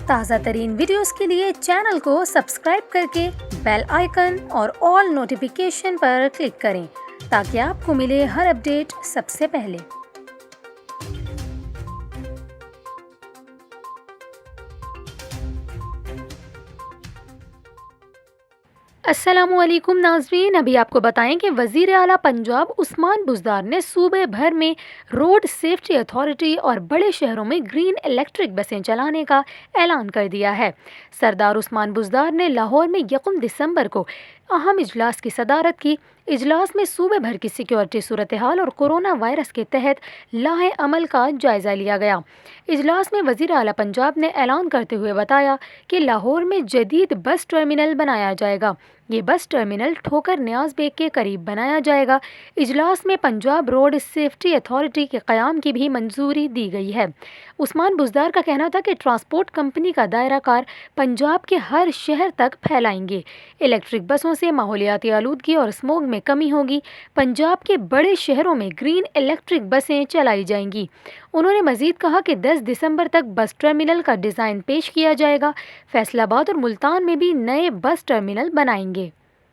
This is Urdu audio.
تازہ ترین ویڈیوز کے لیے چینل کو سبسکرائب کر کے بیل آئیکن اور آل نوٹیفیکیشن پر کلک کریں تاکہ آپ کو ملے ہر اپڈیٹ سب سے پہلے۔ السلام علیکم ناظرین، ابھی آپ کو بتائیں کہ وزیر اعلیٰ پنجاب عثمان بزدار نے صوبے بھر میں روڈ سیفٹی اتھارٹی اور بڑے شہروں میں گرین الیکٹرک بسیں چلانے کا اعلان کر دیا ہے۔ سردار عثمان بزدار نے لاہور میں 1 دسمبر کو اہم اجلاس کی صدارت کی۔ اجلاس میں صوبے بھر کی سیکیورٹی صورتحال اور کورونا وائرس کے تحت لاہ عمل کا جائزہ لیا گیا۔ اجلاس میں وزیر اعلیٰ پنجاب نے اعلان کرتے ہوئے بتایا کہ لاہور میں جدید بس ٹرمینل بنایا جائے گا۔ یہ بس ٹرمینل ٹھوکر نیاز بیگ کے قریب بنایا جائے گا۔ اجلاس میں پنجاب روڈ سیفٹی اتھارٹی کے قیام کی بھی منظوری دی گئی ہے۔ عثمان بزدار کا کہنا تھا کہ ٹرانسپورٹ کمپنی کا دائرہ کار پنجاب کے ہر شہر تک پھیلائیں گے۔ الیکٹرک بسوں سے ماحولیاتی آلودگی اور اسموگ میں کمی ہوگی۔ پنجاب کے بڑے شہروں میں گرین الیکٹرک بسیں چلائی جائیں گی۔ انہوں نے مزید کہا کہ 10 دسمبر تک بس ٹرمینل کا ڈیزائن پیش کیا جائے گا۔ فیصل آباد اور ملتان میں بھی نئے بس ٹرمینل بنائیں گے۔